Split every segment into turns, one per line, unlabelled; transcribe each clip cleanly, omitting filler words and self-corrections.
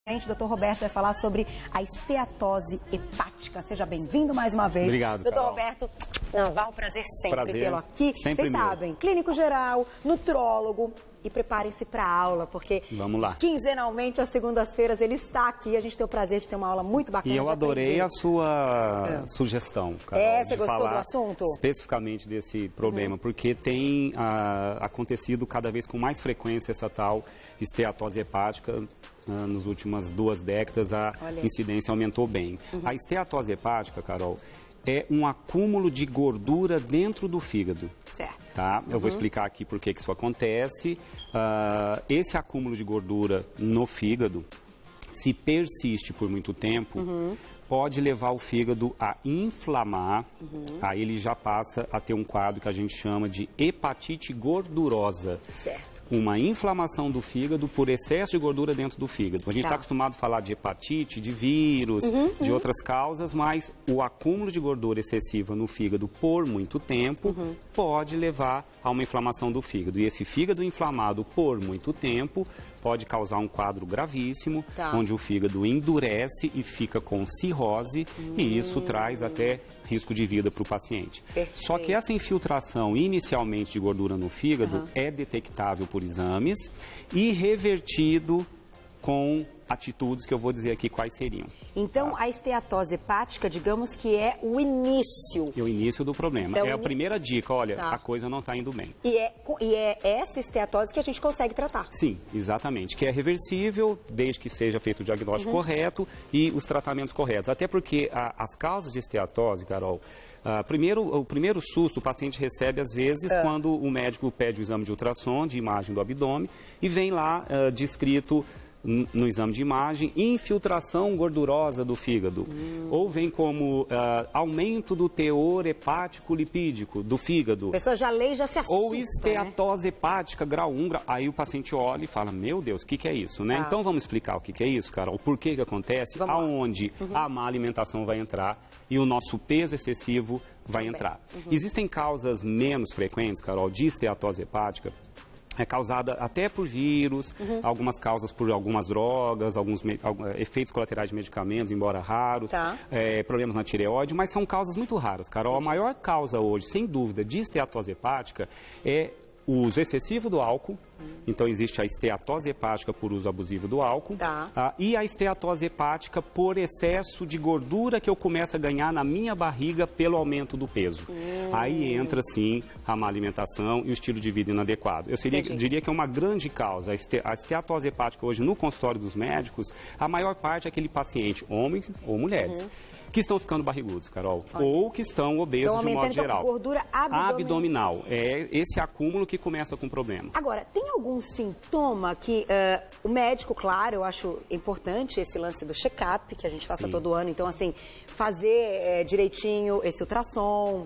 Dr. Roberto vai falar sobre a esteatose hepática. Seja bem-vindo mais uma vez.
Obrigado,
Dr.
Carol.
Roberto, vai um prazer sempre tê-lo aqui.
Sempre
Vocês sabem, clínico geral, nutrólogo. E preparem-se para a aula, porque
vamos lá.
Quinzenalmente, às segundas-feiras, ele está aqui. A gente tem o prazer de ter uma aula muito bacana.
E eu adorei a sua sugestão, Carol.
Você gostou do assunto?
Especificamente desse problema, porque tem acontecido cada vez com mais frequência essa tal esteatose hepática. Nas últimas 2 décadas, a incidência aumentou bem. A esteatose hepática, Carol, é um acúmulo de gordura dentro do fígado.
Certo.
Tá? Eu vou explicar aqui por que isso acontece. Esse acúmulo de gordura no fígado, se persiste por muito tempo, pode levar o fígado a inflamar, aí ele já passa a ter um quadro que a gente chama de hepatite gordurosa.
Certo.
Uma inflamação do fígado por excesso de gordura dentro do fígado. A gente está acostumado a falar de hepatite, de vírus, de outras causas, mas o acúmulo de gordura excessiva no fígado por muito tempo pode levar a uma inflamação do fígado. E esse fígado inflamado por muito tempo pode causar um quadro gravíssimo, onde o fígado endurece e fica com cirrose, e isso traz até risco de vida para o paciente.
Perfeito.
Só que essa infiltração inicialmente de gordura no fígado é detectável por exames e revertido com atitudes que eu vou dizer aqui quais seriam.
Então, a esteatose hepática, digamos que é o início.
É o início do problema.
Então,
é a primeira dica, olha, a coisa não está indo bem.
E é essa esteatose que a gente consegue tratar.
Sim, exatamente. Que é reversível, desde que seja feito o diagnóstico correto e os tratamentos corretos. Até porque as causas de esteatose, Carol, o primeiro susto o paciente recebe, às vezes, quando o médico pede o exame de ultrassom, de imagem do abdômen, e vem lá descrito no exame de imagem, infiltração gordurosa do fígado. Ou vem como aumento do teor hepático lipídico do fígado.
A pessoa já lê e já se assusta,
ou esteatose hepática, grau 1, aí o paciente olha e fala, meu Deus, o que é isso, né? Então vamos explicar o que é isso, Carol, por que acontece, aonde a má alimentação vai entrar e o nosso peso excessivo vai entrar. Existem causas menos frequentes, Carol, de esteatose hepática. É causada até por vírus, algumas causas por algumas drogas, alguns efeitos colaterais de medicamentos, embora raros, problemas na tireoide, mas são causas muito raras, Carol. A maior causa hoje, sem dúvida, de esteatose hepática é o uso excessivo do álcool. Então, existe a esteatose hepática por uso abusivo do álcool e a esteatose hepática por excesso de gordura que eu começo a ganhar na minha barriga pelo aumento do peso. Aí entra, sim, a má alimentação e o estilo de vida inadequado. Eu diria que é uma grande causa. A esteatose hepática hoje no consultório dos médicos, a maior parte é aquele paciente, homens ou mulheres, que estão ficando barrigudos, Carol, ou que estão obesos de um modo geral.
Gordura
abdominal. É esse acúmulo que começa com problema.
Agora, tem algum sintoma que o médico, claro, eu acho importante esse lance do check-up, que a gente faça todo ano, então, assim, fazer direitinho esse ultrassom,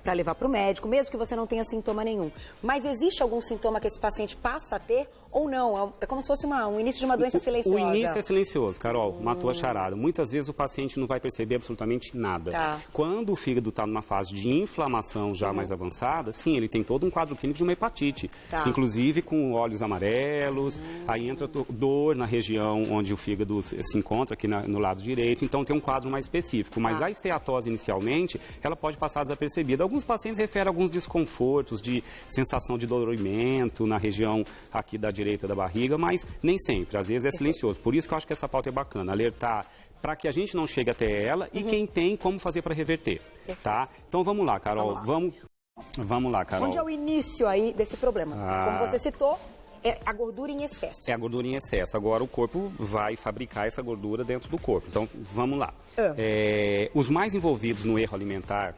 para levar para o médico, mesmo que você não tenha sintoma nenhum. Mas existe algum sintoma que esse paciente passa a ter ou não? É como se fosse um início de uma doença silenciosa.
O início é silencioso, Carol, matou a charada. Muitas vezes o paciente não vai perceber absolutamente nada. Quando o fígado está numa fase de inflamação já mais avançada, sim, ele tem todo um quadro clínico de uma hepatite, inclusive com olhos amarelos, aí entra dor na região onde o fígado se encontra, aqui no lado direito, então tem um quadro mais específico. Mas a esteatose, inicialmente, ela pode passar desapercebida. Alguns pacientes referem a alguns desconfortos de sensação de dolorimento na região aqui da direita da barriga, mas nem sempre, às vezes é silencioso. Por isso que eu acho que essa pauta é bacana, alertar para que a gente não chegue até ela e quem tem, como fazer para reverter, tá? Então vamos lá, Carol, vamos lá, Carol.
Onde é o início aí desse problema? Como você citou, é a gordura em excesso. É
a gordura em excesso. Agora o corpo vai fabricar essa gordura dentro do corpo. Então, vamos lá. Os mais envolvidos no erro alimentar,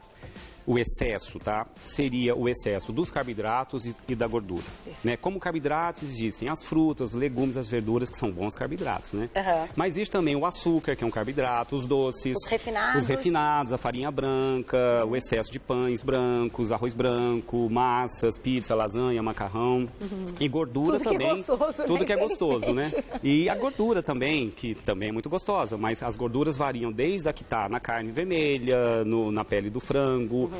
o excesso, tá? Seria o excesso dos carboidratos e da gordura, né? Como carboidratos existem as frutas, os legumes, as verduras, que são bons carboidratos, né? Mas existe também o açúcar, que é um carboidrato, os doces, os refinados, a farinha branca, o excesso de pães brancos, arroz branco, massas, pizza, lasanha, macarrão e gordura
tudo
também. Tudo que é gostoso, né?
né?
E a gordura também, que também é muito gostosa, mas as gorduras variam desde a que está na carne vermelha, na pele do frango,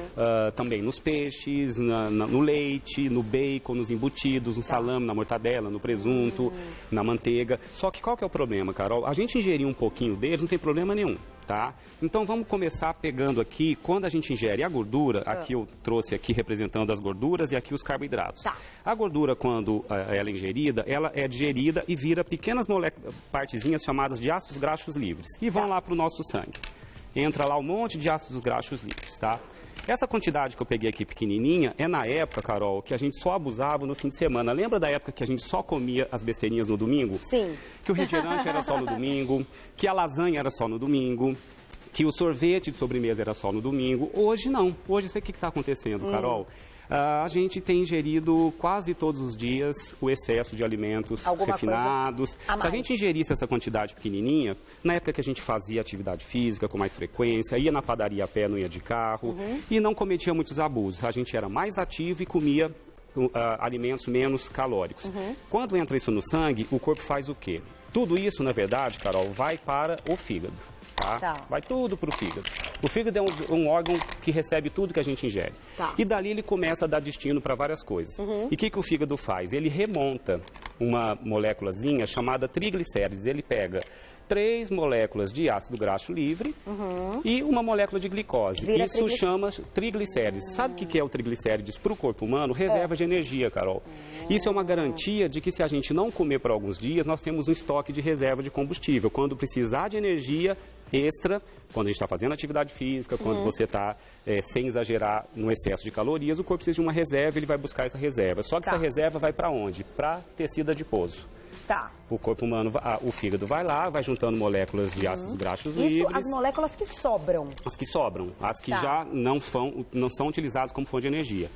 também nos peixes, no leite, no bacon, nos embutidos, no salame, na mortadela, no presunto, na manteiga. Só que qual que é o problema, Carol? A gente ingerir um pouquinho deles não tem problema nenhum, tá? Então vamos começar pegando aqui, quando a gente ingere a gordura, aqui eu trouxe aqui representando as gorduras e aqui os carboidratos. A gordura, quando ela é ingerida, ela é digerida e vira pequenas partezinhas chamadas de ácidos graxos livres, e vão lá para o nosso sangue. Entra lá um monte de ácidos graxos livres, tá? Essa quantidade que eu peguei aqui pequenininha é na época, Carol, que a gente só abusava no fim de semana. Lembra da época que a gente só comia as besteirinhas no domingo?
Sim.
Que o refrigerante era só no domingo, que a lasanha era só no domingo, que o sorvete de sobremesa era só no domingo. Hoje não. Hoje, o que está acontecendo, Carol? A gente tem ingerido quase todos os dias o excesso de alimentos refinados. Se a gente ingerisse essa quantidade pequenininha, na época que a gente fazia atividade física com mais frequência, ia na padaria a pé, não ia de carro, e não cometia muitos abusos. A gente era mais ativo e comia alimentos menos calóricos. Quando entra isso no sangue, o corpo faz o quê? Tudo isso, na verdade, Carol, vai para o fígado. Vai tudo para o fígado. O fígado é um órgão que recebe tudo que a gente ingere. E dali ele começa a dar destino para várias coisas. E o que o fígado faz? Ele remonta uma moléculazinha chamada triglicérides. Ele pega 3 moléculas de ácido graxo livre e uma molécula de glicose. Isso chama triglicérides. Sabe o que é o triglicérides para o corpo humano? Reserva de energia, Carol. Isso é uma garantia de que se a gente não comer por alguns dias, nós temos um estoque de reserva de combustível. Quando precisar de energia extra, quando a gente está fazendo atividade física, quando você está sem exagerar no excesso de calorias, o corpo precisa de uma reserva, ele vai buscar essa reserva. Só que essa reserva vai para onde? Para tecido adiposo. O corpo humano, o fígado vai lá, vai juntando moléculas de ácidos graxos livres.
As moléculas que sobram.
As que sobram, as que já não são utilizadas como fonte de energia.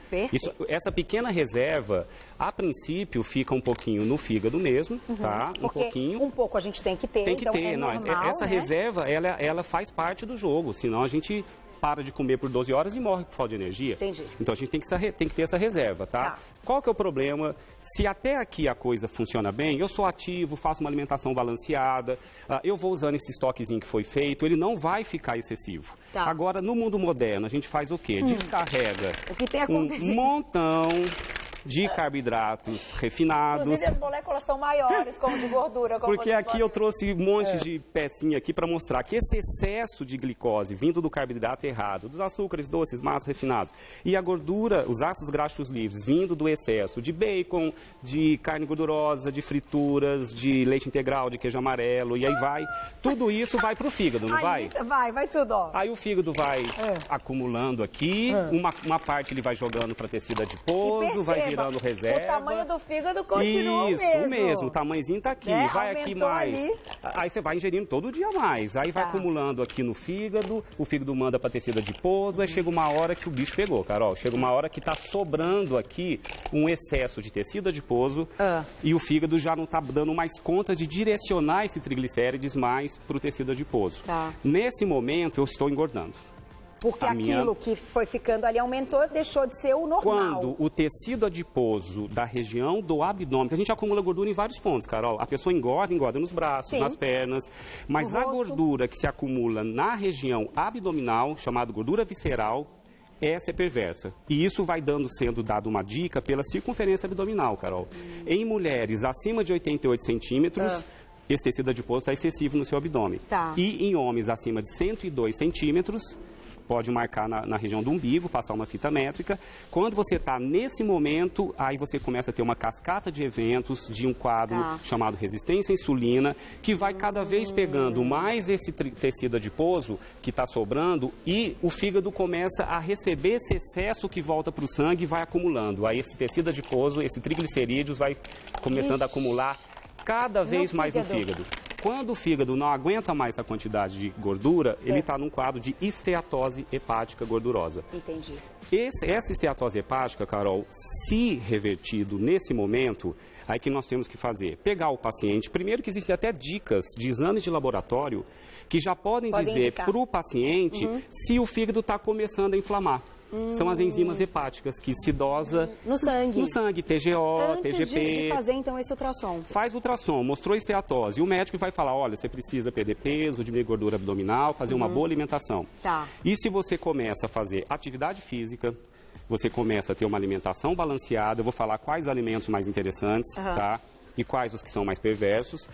Essa pequena reserva, a princípio, fica um pouquinho no fígado mesmo, tá?
Um pouco a gente tem que ter.
Tem que ter, essa reserva, ela faz parte do jogo, senão a gente para de comer por 12 horas e morre por falta de energia.
Entendi.
Então a gente tem que ter essa reserva, tá? Qual que é o problema? Se até aqui a coisa funciona bem, eu sou ativo, faço uma alimentação balanceada, eu vou usando esse estoquezinho que foi feito, ele não vai ficar excessivo. Agora, no mundo moderno, a gente faz o quê? Descarrega um montão de carboidratos refinados.
Inclusive as moléculas são maiores, como de gordura.
Porque aqui eu trouxe um monte de pecinha aqui para mostrar que esse excesso de glicose vindo do carboidrato errado, dos açúcares, doces, massas refinados, e a gordura, os ácidos graxos livres vindo do excesso de bacon, de carne gordurosa, de frituras, de leite integral, de queijo amarelo, e aí vai. Tudo isso vai para o fígado, não vai?
Vai tudo, ó.
Aí o fígado vai acumulando aqui, uma parte ele vai jogando para tecido adiposo, vai virando reserva.
O tamanho do fígado continua
o mesmo. O tamanhozinho tá aqui, vai aqui mais. Aí você vai ingerindo todo dia mais. Aí vai acumulando aqui no fígado, o fígado manda para tecido adiposo, aí chega uma hora que o bicho pegou, Carol. Chega uma hora que tá sobrando aqui um excesso de tecido adiposo e o fígado já não tá dando mais conta de direcionar esse triglicérides mais para o tecido adiposo. Nesse momento eu estou engordando.
Porque aquilo que foi ficando ali aumentou, deixou de ser o normal.
Quando o tecido adiposo da região do abdômen, que a gente acumula gordura em vários pontos, Carol. A pessoa engorda nos braços, nas pernas, mas a gordura que se acumula na região abdominal, chamada gordura visceral, essa é perversa. E isso vai sendo dado uma dica pela circunferência abdominal, Carol. Em mulheres acima de 88 centímetros, esse tecido adiposo está excessivo no seu abdômen. E em homens acima de 102 centímetros, pode marcar na região do umbigo, passar uma fita métrica. Quando você está nesse momento, aí você começa a ter uma cascata de eventos, de um quadro chamado resistência à insulina, que vai cada vez pegando mais esse tecido adiposo que está sobrando e o fígado começa a receber esse excesso que volta para o sangue e vai acumulando. Aí esse tecido adiposo, esse triglicerídeos vai começando a acumular cada vez mais no fígado. Quando o fígado não aguenta mais a quantidade de gordura, ele está num quadro de esteatose hepática gordurosa.
Entendi.
Essa esteatose hepática, Carol, se revertido nesse momento, Aí que nós temos que fazer? Pegar o paciente, primeiro que existem até dicas de exames de laboratório que já podem dizer para o paciente se o fígado está começando a inflamar. São as enzimas hepáticas que se dosa
no sangue.
No sangue, TGO,
Antes
TGP.
de fazer, então, esse ultrassom.
Faz o ultrassom, mostrou esteatose. E o médico vai falar, olha, você precisa perder peso, diminuir gordura abdominal, fazer uma boa alimentação.
Tá.
E se você começa a fazer atividade física, você começa a ter uma alimentação balanceada, eu vou falar quais alimentos mais interessantes, tá? E quais os que são mais perversos,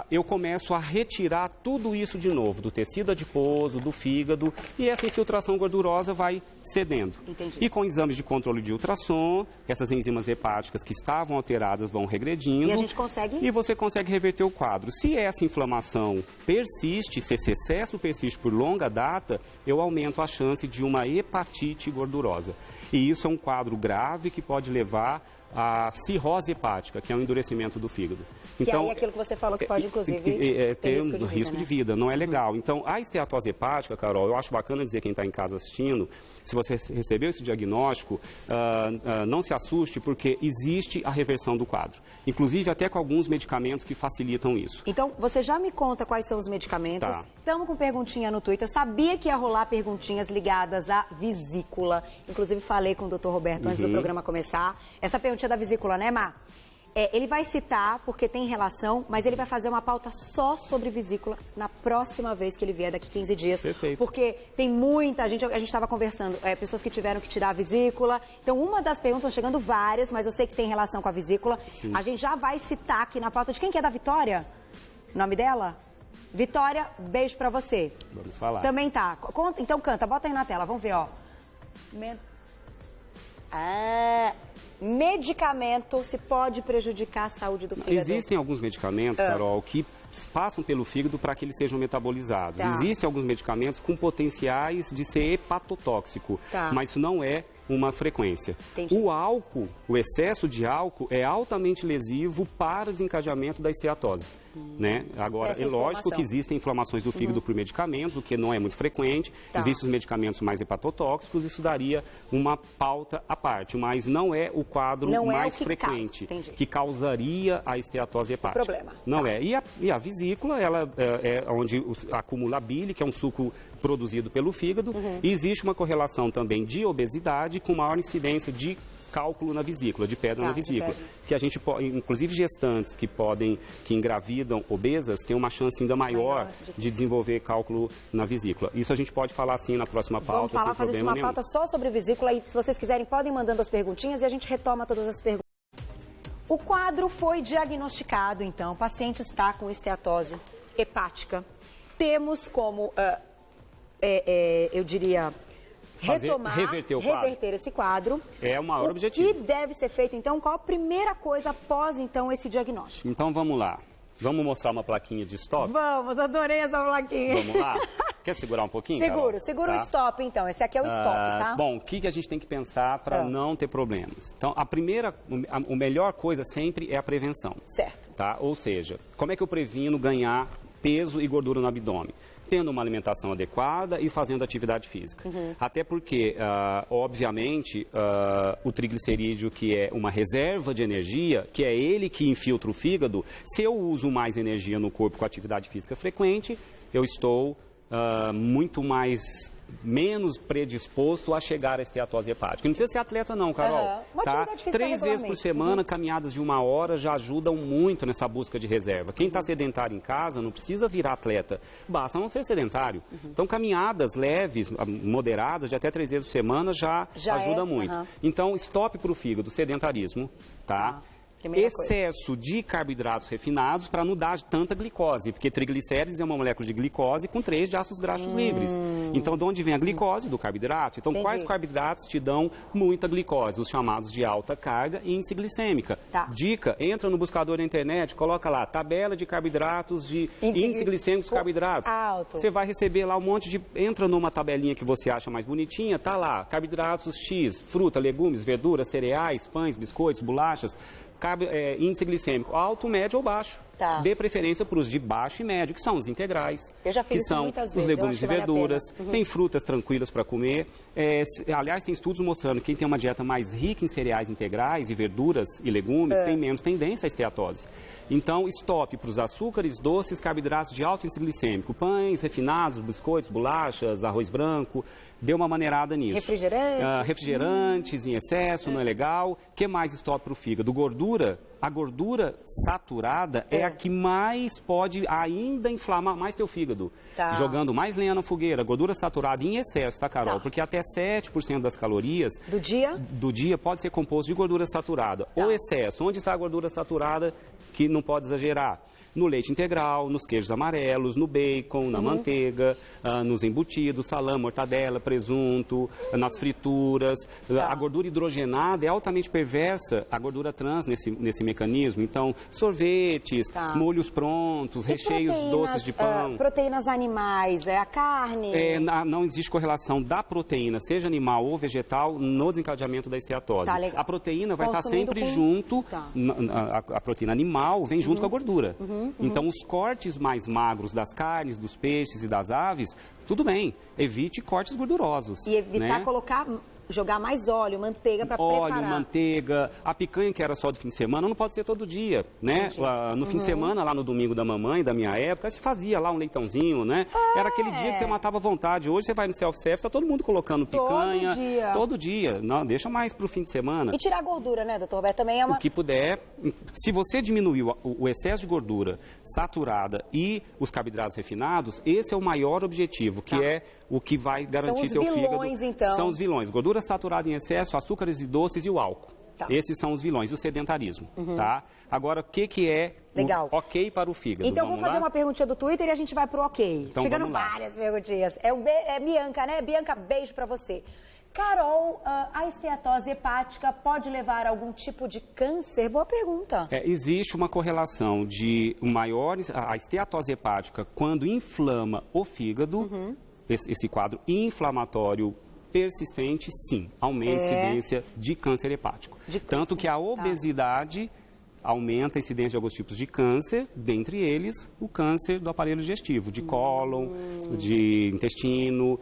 eu começo a retirar tudo isso de novo, do tecido adiposo, do fígado, e essa infiltração gordurosa vai cedendo.
Entendi.
E com exames de controle de ultrassom, essas enzimas hepáticas que estavam alteradas vão regredindo.
E a gente consegue?
E você consegue reverter o quadro. Se essa inflamação persiste, se esse excesso persiste por longa data, eu aumento a chance de uma hepatite gordurosa. E isso é um quadro grave que pode levar a cirrose hepática, que é o endurecimento do fígado.
Então, aí é aquilo que você falou que pode, inclusive, ter
risco de vida, não é legal. Então, a esteatose hepática, Carol, eu acho bacana dizer quem está em casa assistindo, se você recebeu esse diagnóstico, não se assuste, porque existe a reversão do quadro. Inclusive, até com alguns medicamentos que facilitam isso.
Então, você já me conta quais são os medicamentos.
Tá.
Estamos com perguntinha no Twitter. Eu sabia que ia rolar perguntinhas ligadas à vesícula. Inclusive, falei com o Dr. Roberto antes do programa começar. Essa perguntinha da vesícula, né, Mar? Ele vai citar, porque tem relação, mas ele vai fazer uma pauta só sobre vesícula na próxima vez que ele vier, daqui 15 dias.
Perfeito.
Porque tem muita gente, a gente estava conversando, pessoas que tiveram que tirar a vesícula. Então, uma das perguntas, estão chegando várias, mas eu sei que tem relação com a vesícula.
Sim.
A gente já vai citar aqui na pauta de quem que é da Vitória? O nome dela? Vitória, beijo pra você.
Vamos falar.
Também tá. Então canta, bota aí na tela, vamos ver, ó. Medicamento se pode prejudicar a saúde do fígado?
Existem alguns medicamentos, Carol, que passam pelo fígado para que eles sejam metabolizados.
Tá.
Existem alguns medicamentos com potenciais de ser hepatotóxico,
Tá.
mas isso não é uma frequência.
Entendi.
O álcool, o excesso de álcool é altamente lesivo para o desencadeamento da esteatose. Né? Agora,
Essa
é lógico
informação.
que existem inflamações do fígado por medicamentos, o que não é muito frequente.
Tá.
Existem os medicamentos mais hepatotóxicos, isso daria uma pauta à parte, mas não é o quadro
Não é
mais
o que
frequente
Entendi.
que causaria a esteatose hepática.
Problema.
Não
Tá.
é. E a vesícula, ela é onde acumula a bile, que é um suco produzido pelo fígado. E existe uma correlação também de obesidade com maior incidência de cálculo na vesícula, de pedra na
de
vesícula.
pedra.
Que a gente pode, inclusive gestantes que engravidam obesas, têm uma chance ainda maior de desenvolver cálculo na vesícula. Isso a gente pode falar sim na próxima pauta,
Vamos falar,
sem
fazer
problema
uma
nenhum.
pauta só sobre vesícula. E se vocês quiserem, podem mandando as perguntinhas e a gente retoma todas as perguntas. O quadro foi diagnosticado, então. O paciente está com esteatose hepática. Temos como, eu diria, reverter esse quadro.
É o maior objetivo.
O que deve ser feito, então? Qual a primeira coisa após, então, esse diagnóstico?
Então vamos lá. Vamos mostrar uma plaquinha de stop?
Vamos, adorei essa plaquinha.
Vamos lá? Quer segurar um pouquinho, Carol?
Segura
Tá?
o stop, então. Esse aqui é o stop, tá?
Bom, o que a gente tem que pensar para não ter problemas? Então, a melhor coisa sempre é a prevenção.
Certo.
Tá? Ou seja, como é que eu previno ganhar peso e gordura no abdômen? Tendo uma alimentação adequada e fazendo atividade física. Até porque, obviamente, o triglicerídeo, que é uma reserva de energia, que é ele que infiltra o fígado, se eu uso mais energia no corpo com atividade física frequente, eu estou menos predisposto a chegar à esteatose hepática. Não precisa ser atleta não, Carol.
Uma
Tá?
atividade física
3 vezes por
regularmente.
semana, caminhadas de 1 hora já ajudam muito nessa busca de reserva. Quem está sedentário em casa não precisa virar atleta, basta não ser sedentário. Então, caminhadas leves, moderadas, de até 3 vezes por semana já ajuda muito. Então, stop para o fígado, sedentarismo, tá? Excesso de carboidratos refinados para não dar tanta glicose, porque triglicérides é uma molécula de glicose com 3 de ácidos graxos livres. Então, de onde vem a glicose? Do carboidrato. Então, quais carboidratos te dão muita glicose? Os chamados de alta carga e índice glicêmica.
Tá.
Dica, entra no buscador da internet, coloca lá, tabela de carboidratos, de índice glicêmico dos carboidratos.
Alto.
Você vai receber lá um monte de... Entra numa tabelinha que você acha mais bonitinha, tá lá, carboidratos X, fruta, legumes, verduras, cereais, pães, biscoitos, bolachas, índice glicêmico alto, médio ou baixo. dê preferência para os de baixo e médio, que são os integrais,
Eu já fiz
que
isso
são
muitas
os
vezes,
legumes e
vale
verduras,
Uhum.
tem frutas tranquilas para comer. Aliás, tem estudos mostrando que quem tem uma dieta mais rica em cereais integrais e verduras e legumes tem menos tendência à esteatose. Então, stop para os açúcares, doces, carboidratos de alto índice glicêmico, pães, refinados, biscoitos, bolachas, arroz branco. Dê uma maneirada nisso.
Refrigerantes.
Refrigerantes em excesso, não é legal. O que mais stop para o fígado? Gordura. A gordura saturada é a que mais pode ainda inflamar mais teu fígado. Jogando mais lenha na fogueira. Gordura saturada em excesso, tá, Carol? Porque até 7% das calorias do dia pode ser composto de gordura saturada. Ou excesso. Onde está a gordura saturada que não pode exagerar? No leite integral, nos queijos amarelos, no bacon, na manteiga, nos embutidos, salame, mortadela, presunto, nas frituras. A gordura hidrogenada é altamente perversa, a gordura trans nesse mecanismo. Então, sorvetes, molhos prontos, recheios doces de pão.
Proteínas animais, a carne.
Não existe correlação da proteína, seja animal ou vegetal, no desencadeamento da esteatose. A proteína vai estar sempre junto, a proteína animal vem junto com a gordura. Então, os cortes mais magros das carnes, dos peixes e das aves, tudo bem, evite cortes gordurosos.
E evitar jogar mais óleo, manteiga para preparar.
Óleo, manteiga, a picanha que era só do fim de semana não pode ser todo dia, né? No fim de semana, lá no domingo da mamãe, da minha época, se fazia lá um leitãozinho, né? Era aquele dia que você matava à vontade. Hoje você vai no self-service, tá todo mundo colocando picanha. Todo dia. Não, deixa mais pro fim de semana.
E tirar a gordura, né, doutor Roberto? Também é uma...
O que puder. Se você diminuir o excesso de gordura saturada e os carboidratos refinados, esse é o maior objetivo, que é o que vai garantir teu fígado.
São os vilões, então.
São os vilões. Gordura saturada em excesso, açúcares e doces e o álcool. Esses são os vilões, o sedentarismo, tá? Agora, o que é ok para o fígado?
Então, vamos fazer uma perguntinha do Twitter e a gente vai pro ok.
Então,
chegando várias perguntinhas. É Bianca, né? Bianca, beijo pra você. Carol, a esteatose hepática pode levar a algum tipo de câncer? Boa pergunta.
Existe uma correlação de a esteatose hepática, quando inflama o fígado, esse quadro inflamatório persistente, sim, aumenta a incidência de câncer hepático. Tanto que a obesidade aumenta a incidência de alguns tipos de câncer, dentre eles o câncer do aparelho digestivo, de cólon, de intestino.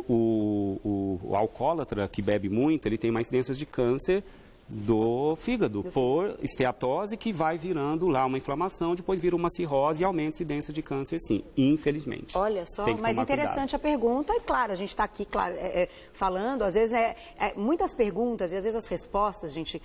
O alcoólatra que bebe muito, ele tem mais incidências de câncer do fígado, por esteatose, que vai virando lá uma inflamação, depois vira uma cirrose e aumenta a incidência de câncer, sim, infelizmente.
Olha só, mas interessante a pergunta, e claro, a gente está aqui, falando, às vezes muitas perguntas e às vezes as respostas, gente,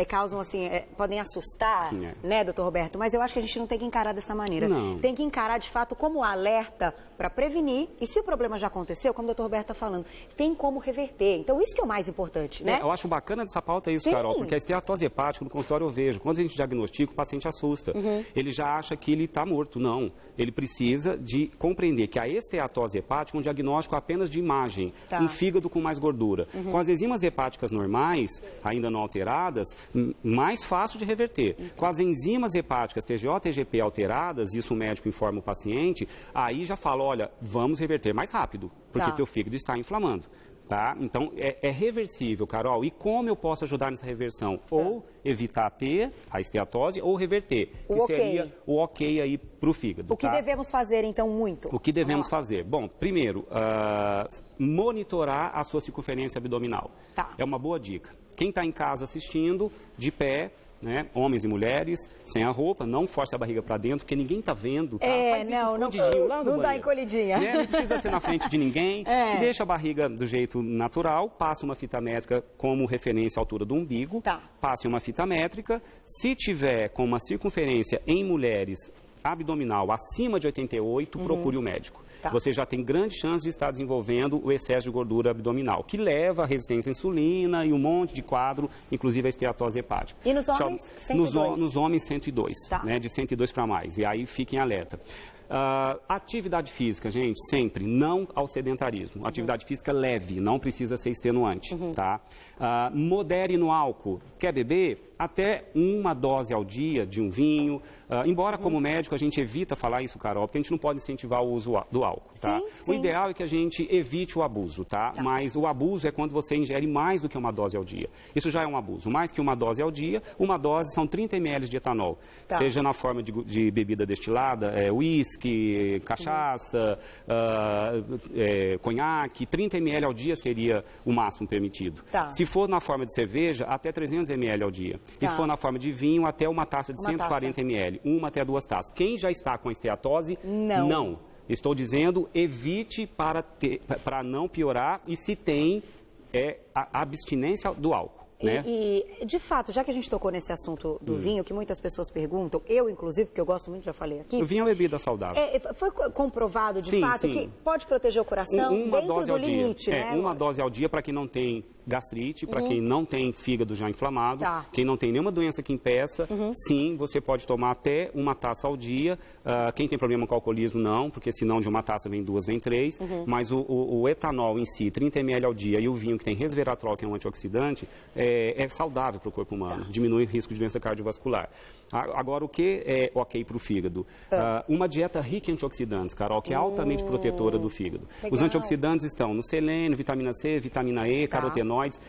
causam assim, podem assustar, né, doutor Roberto? Mas eu acho que a gente não tem que encarar dessa maneira. Tem que encarar, de fato, como alerta para prevenir, e se o problema já aconteceu, como o doutor Roberto está falando, tem como reverter. Então, isso que é o mais importante, né?
Eu acho bacana dessa pauta isso, Carol, porque a esteatose hepática no consultório eu vejo, quando a gente diagnostica, o paciente assusta. Ele já acha que ele está morto. Não. Ele precisa de compreender que a esteatose hepática é um diagnóstico apenas de imagem, um fígado com mais gordura. Com as enzimas hepáticas normais, ainda não alteradas, mais fácil de reverter. Com as enzimas hepáticas TGO, TGP alteradas, isso o médico informa o paciente, aí já fala, olha, vamos reverter mais rápido, porque teu fígado está inflamando. Tá? Então, é reversível, Carol. E como eu posso ajudar nessa reversão? Ou evitar ter a esteatose ou reverter, que seria o ok aí para o fígado.
O que devemos fazer, então, muito?
O que devemos fazer? Bom, primeiro, monitorar a sua circunferência abdominal. É uma boa dica. Quem está em casa assistindo, de pé, né, homens e mulheres, sem a roupa, não force a barriga para dentro, porque ninguém está vendo, tá? Faz isso escondidinho lá no banheiro.
Não dá encolhidinha.
Né? Não precisa ser na frente de ninguém. Deixa a barriga do jeito natural, passa uma fita métrica como referência à altura do umbigo, passe uma fita métrica. Se tiver com uma circunferência em mulheres abdominal acima de 88, procure o médico. Você já tem grande chance de estar desenvolvendo o excesso de gordura abdominal, que leva à resistência à insulina e um monte de quadro, inclusive a esteatose hepática.
E nos homens, 102?
Nos homens, 102, né, de 102 para mais. E aí fiquem alerta. Atividade física, gente, sempre, não ao sedentarismo. Atividade física leve, não precisa ser extenuante, tá? Modere no álcool. Quer beber? até uma dose ao dia de um vinho. Embora, como médico, a gente evita falar isso, Carol, porque a gente não pode incentivar o uso do álcool, tá?
Sim.
O ideal é que a gente evite o abuso, tá? Mas o abuso é quando você ingere mais do que uma dose ao dia. Isso já é um abuso. Mais que uma dose ao dia, uma dose são 30 ml de etanol. Seja na forma de bebida destilada, uísque, cachaça, conhaque, 30 ml ao dia seria o máximo permitido. Se for na forma de cerveja, até 300 ml ao dia. E se for na forma de vinho, até uma taça de 140 ml. Uma até 2 taças. Quem já está com esteatose, não. Estou dizendo, evite para não piorar e se tem a abstinência do álcool. Né?
E, de fato, já que a gente tocou nesse assunto do vinho, que muitas pessoas perguntam, eu, inclusive, porque eu gosto muito, já falei aqui...
O vinho é uma bebida saudável.
Foi comprovado, de fato, que pode proteger o coração dentro do limite, né?
Uma dose ao dia para quem não tem gastrite, para quem não tem fígado já inflamado, quem não tem nenhuma doença que impeça, sim, você pode tomar até uma taça ao dia. Quem tem problema com alcoolismo, não, porque senão de uma taça vem 2, vem 3. Mas o etanol em si, 30 ml ao dia, e o vinho que tem resveratrol, que é um antioxidante, é saudável para o corpo humano, diminui o risco de doença cardiovascular. Agora, o que é ok para o fígado? Uma dieta rica em antioxidantes, Carol, que é altamente protetora do fígado. Os antioxidantes estão no selênio, vitamina C, vitamina E, carotenoides,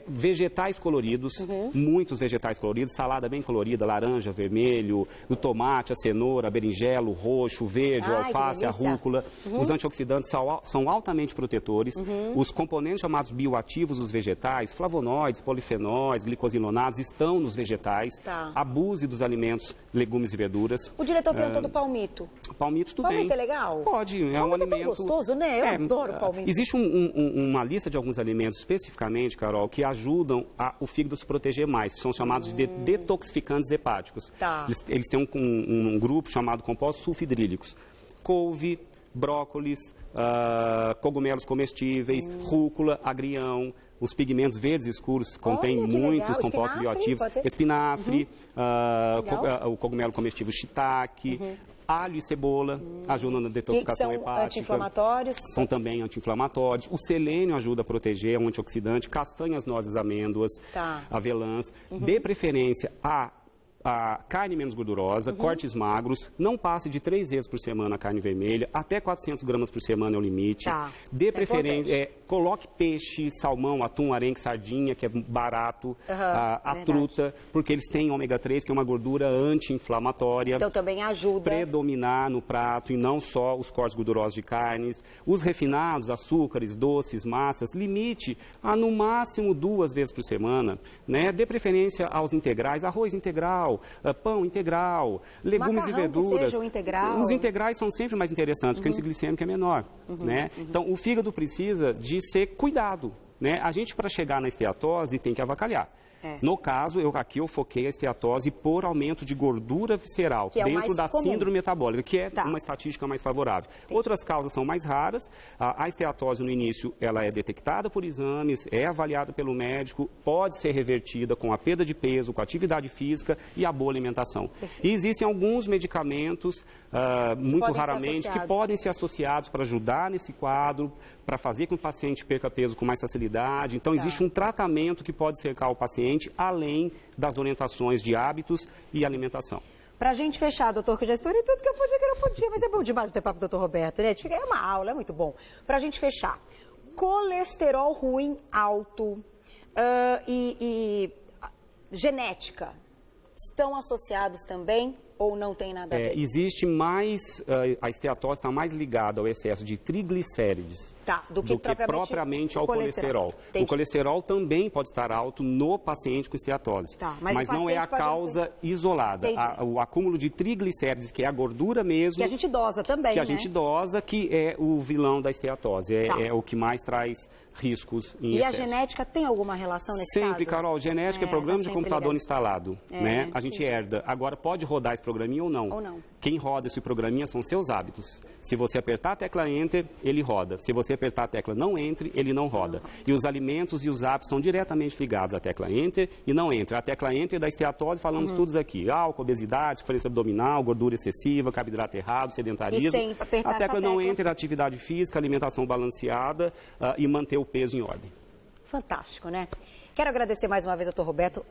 vegetais coloridos, muitos vegetais coloridos, salada bem colorida, laranja, vermelho, o tomate, a cenoura, a berinjela, o roxo, o verde, o alface, a rúcula. Os antioxidantes são altamente protetores. Os componentes chamados bioativos dos vegetais, flavonoides, polifenóis, glicosilonados, estão nos vegetais. Abuse dos alimentos, legumes e verduras.
O diretor perguntou do palmito.
Palmito, tudo bem.
Palmito é legal?
Pode, é um alimento...
É tão gostoso, né? Eu adoro palmito.
Existe uma lista de alguns alimentos, especificamente, Carol, que ajudam o fígado a se proteger mais. São chamados de detoxificantes hepáticos. Eles têm um grupo chamado compostos sulfidrílicos. Couve, brócolis, cogumelos comestíveis, rúcula, agrião. Os pigmentos verdes escuros contêm muitos compostos bioativos. Espinafre, o cogumelo comestível shiitake, alho e cebola ajudam na detoxificação hepática.
Anti-inflamatórios?
São também anti-inflamatórios. O selênio ajuda a proteger, é um antioxidante. Castanhas, nozes, amêndoas, avelãs. De preferência, a carne menos gordurosa, cortes magros, não passe de 3 vezes por semana a carne vermelha, até 400 gramas por semana é o limite. De preferência, coloque peixe, salmão, atum, arenque, sardinha, que é barato, a truta, porque eles têm ômega 3, que é uma gordura anti-inflamatória.
Então também ajuda.
Predominar no prato e não só os cortes gordurosos de carnes. Os refinados, açúcares, doces, massas, limite a no máximo 2 vezes por semana, né? Dê preferência aos integrais, arroz integral, pão integral, legumes e verduras.
Que seja o integral.
Os integrais são sempre mais interessantes, porque o índice glicêmico é menor, né? Então, o fígado precisa de ser cuidado, né? A gente, para chegar na esteatose, tem que avacalhar. No caso, aqui eu foquei a esteatose por aumento de gordura visceral dentro da síndrome metabólica, que é uma estatística mais favorável. Outras causas são mais raras. A esteatose, no início, ela é detectada por exames, é avaliada pelo médico, pode ser revertida com a perda de peso, com a atividade física e a boa alimentação. E existem alguns medicamentos, muito raramente, que podem ser associados para ajudar nesse quadro, para fazer com que o paciente perca peso com mais facilidade. Então, existe um tratamento que pode cercar o paciente, além das orientações de hábitos e alimentação.
Pra gente fechar, doutor, que eu já estourei tudo que eu podia, que eu não podia, mas é bom demais ter papo com o doutor Roberto, né? É uma aula, é muito bom. Pra gente fechar, colesterol ruim alto e genética estão associados também ou não tem nada a ver?
Existe mais, a esteatose está mais ligada ao excesso de triglicérides
do que propriamente
ao colesterol. O colesterol também pode estar alto no paciente com esteatose, mas não é a causa isolada. O acúmulo de triglicérides, que é a gordura mesmo...
Que a gente dosa também,
Que a gente dosa, que é o vilão da esteatose, é o que mais traz riscos em excesso.
E a genética tem alguma relação nesse caso?
Sempre, Carol. Genética é programa de computador instalado, né? A gente herda. Agora, pode rodar esse programinha ou não. Quem roda esse programinha são seus hábitos. Se você apertar a tecla Enter, ele roda. Se você apertar a tecla não Entre, ele não roda. E os alimentos e os hábitos estão diretamente ligados à tecla Enter e não Enter. A tecla Enter da esteatose, falamos todos aqui. Álcool, obesidade, frequência abdominal, gordura excessiva, carboidrato errado, sedentarismo.
E sem apertar
a tecla não Enter, atividade física, alimentação balanceada e manter o peso em ordem.
Fantástico, né? Quero agradecer mais uma vez ao Dr. Roberto.